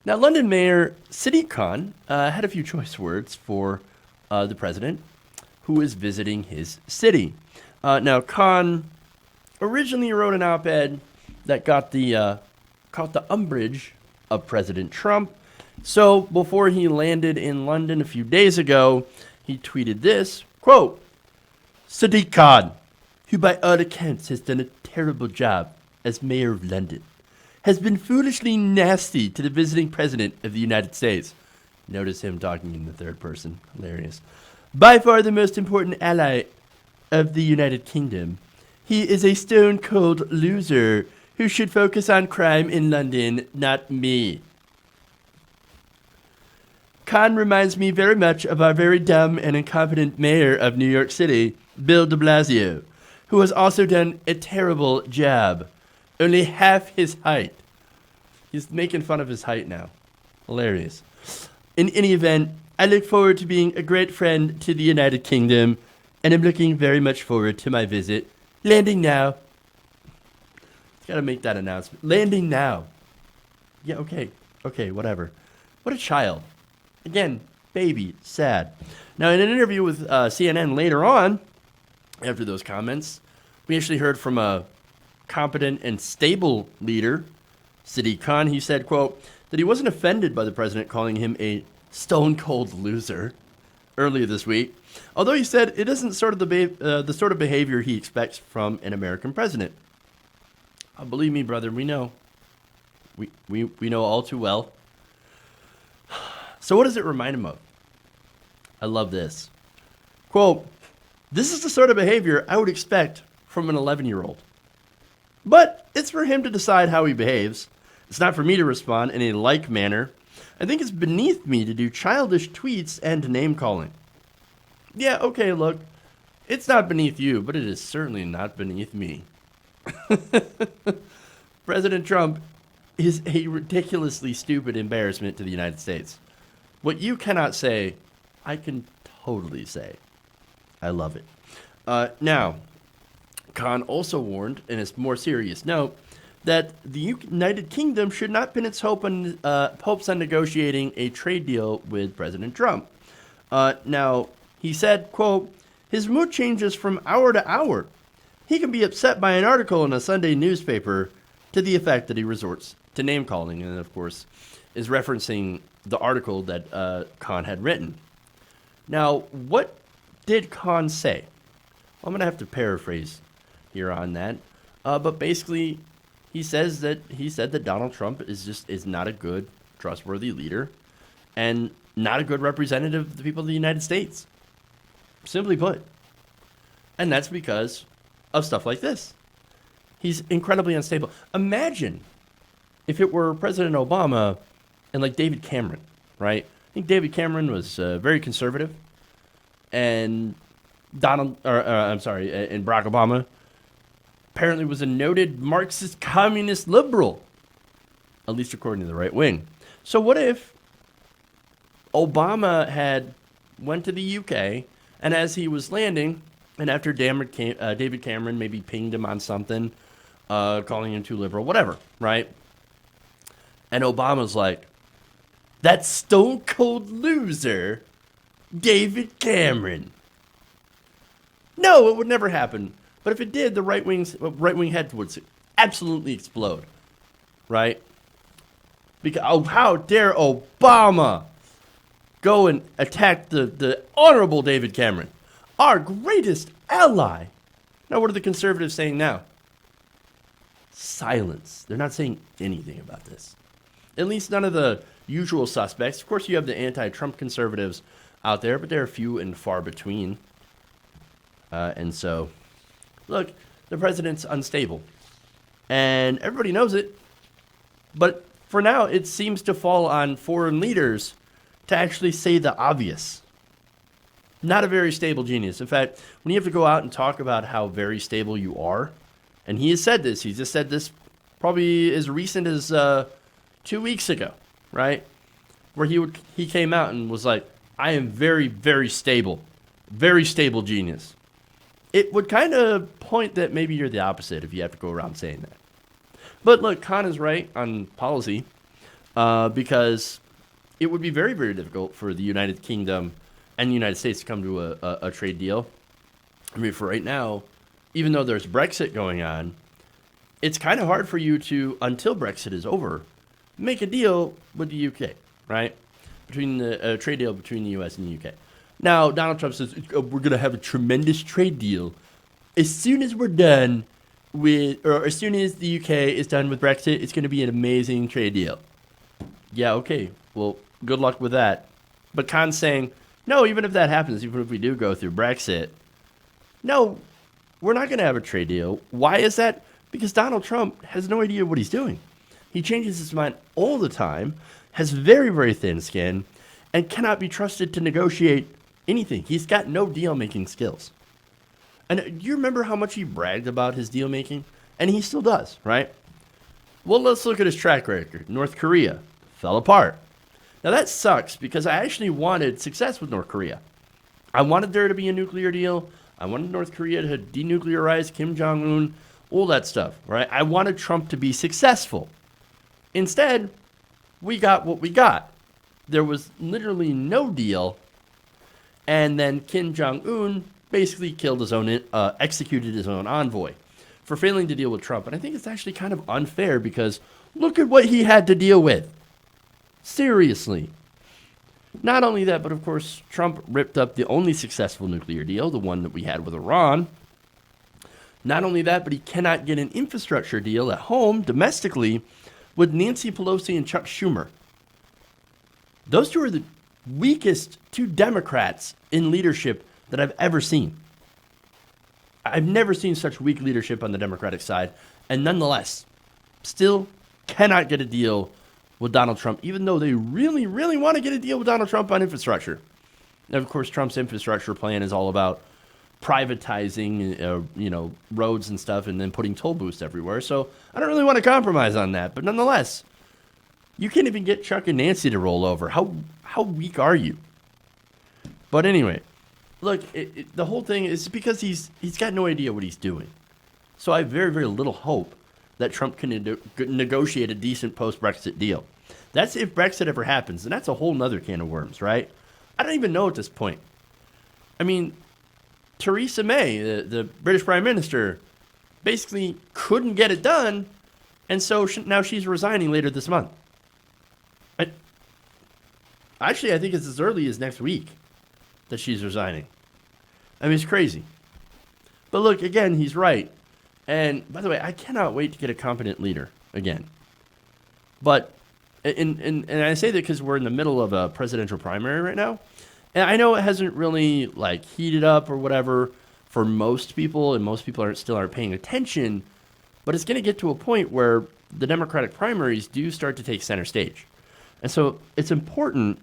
Now, London Mayor Sadiq Khan had a few choice words for the president who is visiting his city. Now, Khan originally wrote an op-ed that caught the umbrage of President Trump. So before he landed in London a few days ago, he tweeted this, quote, Sadiq Khan, who by all accounts has done a terrible job as mayor of London, has been foolishly nasty to the visiting president of the United States. Notice him talking in the third person. Hilarious. By far the most important ally of the United Kingdom. He is a stone-cold loser who should focus on crime in London, not me. Khan reminds me very much of our very dumb and incompetent mayor of New York City, Bill de Blasio, who has also done a terrible job. Only half his height. He's making fun of his height now. Hilarious. In any event, I look forward to being a great friend to the United Kingdom, and I'm looking very much forward to my visit. Landing now. Gotta make that announcement. Landing now. Yeah, okay, whatever. What a child. Again, baby, sad. Now, in an interview with CNN later on, after those comments, we actually heard from a competent and stable leader, Sadiq Khan. He said, quote, that he wasn't offended by the president calling him a stone-cold loser earlier this week, although he said it isn't sort of the sort of behavior he expects from an American president. Believe me, brother, we know. We know all too well. So what does it remind him of? I love this. Quote, this is the sort of behavior I would expect from an 11-year-old. But it's for him to decide how he behaves. It's not for me to respond in a like manner. I think it's beneath me to do childish tweets and name-calling. Yeah, okay, look. It's not beneath you, but it is certainly not beneath me. President Trump is a ridiculously stupid embarrassment to the United States. What you cannot say, I can totally say. I love it. Now, Khan also warned, in a more serious note, that the United Kingdom should not pin its hopes on negotiating a trade deal with President Trump. Now, he said, quote, his mood changes from hour to hour. He can be upset by an article in a Sunday newspaper to the effect that he resorts to name-calling, and of course is referencing the article that Khan had written. Now, what did Khan say? Well, I'm going to have to paraphrase here on that. But basically, he said that Donald Trump is not a good, trustworthy leader and not a good representative of the people of the United States. Simply put. And that's because of stuff like this. He's incredibly unstable. Imagine if it were President Obama and like David Cameron, right? I think David Cameron was very conservative, and and Barack Obama apparently was a noted Marxist communist liberal, at least according to the right wing. So what if Obama had went to the UK, and as he was landing, and after David Cameron maybe pinged him on something, calling him too liberal, whatever, right? And Obama's like, that stone cold loser, David Cameron. No, it would never happen. But if it did, the right wing head would absolutely explode, right? Because how dare Obama go and attack the honorable David Cameron, our greatest ally. Now, what are the conservatives saying now? Silence. They're not saying anything about this. At least none of the usual suspects. Of course, you have the anti-Trump conservatives out there, but they're few and far between. And so, look, the president's unstable. And everybody knows it. But for now, it seems to fall on foreign leaders to actually say the obvious. Not a very stable genius. In fact, when you have to go out and talk about how very stable you are, and he has said this, he just said this probably as recent as 2 weeks ago, right? Where he came out and was like, I am very, very stable genius. It would kind of point that maybe you're the opposite if you have to go around saying that. But look, Khan is right on policy. because it would be very, very difficult for the United Kingdom and the United States to come to a trade deal. I mean, for right now, even though there's Brexit going on, it's kind of hard for you to, until Brexit is over, make a deal with the UK, right? Between the trade deal between the US and the UK. Now, Donald Trump says we're going to have a tremendous trade deal as soon as we're done with, or as soon as the UK is done with Brexit. It's going to be an amazing trade deal. Yeah, okay. Well, good luck with that. But Khan's saying, no, even if that happens, even if we do go through Brexit, no, we're not going to have a trade deal. Why is that? Because Donald Trump has no idea what he's doing. He changes his mind all the time, has very, very thin skin, and cannot be trusted to negotiate anything. He's got no deal-making skills. And do you remember how much he bragged about his deal-making? And he still does, right? Well, let's look at his track record. North Korea fell apart. Now, that sucks because I actually wanted success with North Korea. I wanted there to be a nuclear deal. I wanted North Korea to denuclearize Kim Jong-un, all that stuff, right? I wanted Trump to be successful. Instead, we got what we got. There was literally no deal, and then Kim Jong-un basically killed his own, executed his own envoy for failing to deal with Trump. And I think it's actually kind of unfair because look at what he had to deal with. Seriously. Not only that, but of course, Trump ripped up the only successful nuclear deal, the one that we had with Iran. Not only that, but he cannot get an infrastructure deal at home, domestically, with Nancy Pelosi and Chuck Schumer. Those two are the weakest two Democrats in leadership that I've ever seen. I've never seen such weak leadership on the Democratic side, and nonetheless, still cannot get a deal with Donald Trump, even though they really, really want to get a deal with Donald Trump on infrastructure. And of course, Trump's infrastructure plan is all about privatizing, roads and stuff, and then putting toll booths everywhere. So I don't really want to compromise on that. But nonetheless, you can't even get Chuck and Nancy to roll over. How weak are you? But anyway, look, the whole thing is because he's got no idea what he's doing. So I have very, very little hope that Trump can negotiate a decent post-Brexit deal. That's if Brexit ever happens, and that's a whole nother can of worms, right? I don't even know at this point. I mean, Theresa May, the British Prime Minister, basically couldn't get it done, and so now she's resigning later this month. Actually, I think it's as early as next week that she's resigning. I mean, it's crazy. But look, again, he's right. And by the way, I cannot wait to get a competent leader again. But, and I say that because we're in the middle of a presidential primary right now. And I know it hasn't really heated up or whatever for most people, and most people still aren't paying attention. But it's going to get to a point where the Democratic primaries do start to take center stage. And so it's important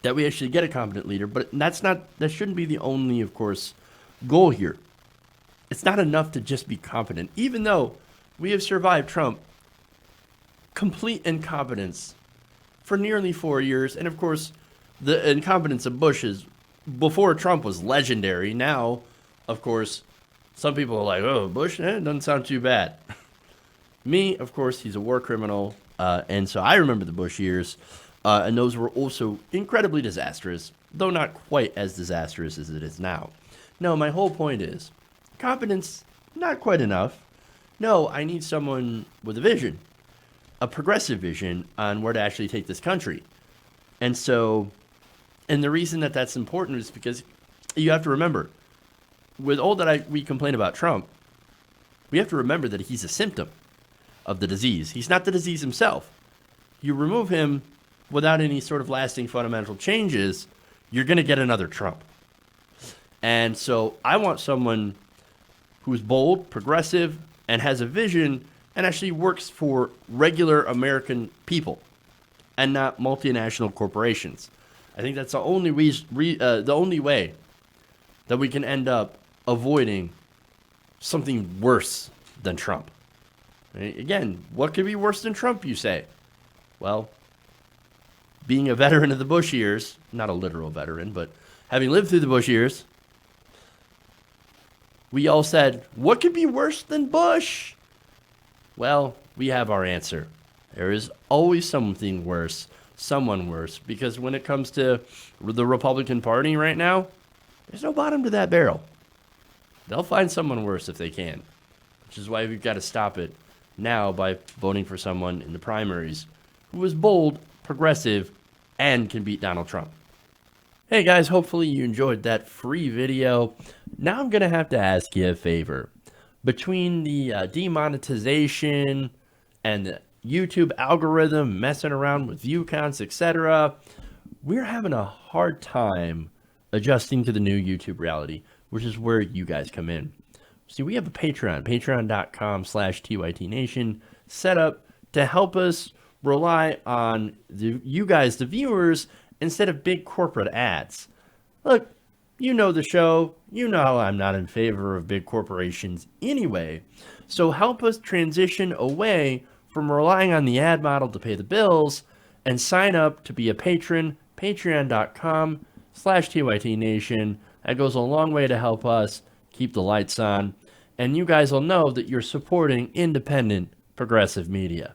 that we actually get a competent leader, but that shouldn't be the only, of course, goal here. It's not enough to just be competent, even though we have survived Trump complete incompetence for nearly 4 years. And of course, the incompetence of Bush before Trump was legendary. Now, of course, some people are like, oh, Bush, doesn't sound too bad. Me, of course, he's a war criminal. And so I remember the Bush years. And those were also incredibly disastrous, though not quite as disastrous as it is now. No, my whole point is, competence, not quite enough. No, I need someone with a vision, a progressive vision on where to actually take this country. And so, and the reason that that's important is because you have to remember, with all that we complain about Trump, we have to remember that he's a symptom of the disease. He's not the disease himself. You remove him without any sort of lasting fundamental changes, you're going to get another Trump. And so I want someone who's bold, progressive, and has a vision and actually works for regular American people and not multinational corporations. I think that's the only the only way that we can end up avoiding something worse than Trump. Again, what could be worse than Trump, you say? Well, being a veteran of the Bush years, not a literal veteran, but having lived through the Bush years, we all said, what could be worse than Bush? Well, we have our answer. There is always something worse, someone worse, because when it comes to the Republican Party right now, there's no bottom to that barrel. They'll find someone worse if they can, which is why we've got to stop it now by voting for someone in the primaries who is bold, progressive, and can beat Donald Trump. Hey guys, hopefully you enjoyed that free video. Now I'm going to have to ask you a favor. Between the demonetization and the YouTube algorithm messing around with view counts, etc., we're having a hard time adjusting to the new YouTube reality, which is where you guys come in. See, we have a Patreon, patreon.com/TYTNation, set up to help us rely on you guys, the viewers, instead of big corporate ads. Look, you know the show. You know I'm not in favor of big corporations anyway. So help us transition away from relying on the ad model to pay the bills and sign up to be a patron, patreon.com/TYTNation. That goes a long way to help us keep the lights on. And you guys will know that you're supporting independent, progressive media.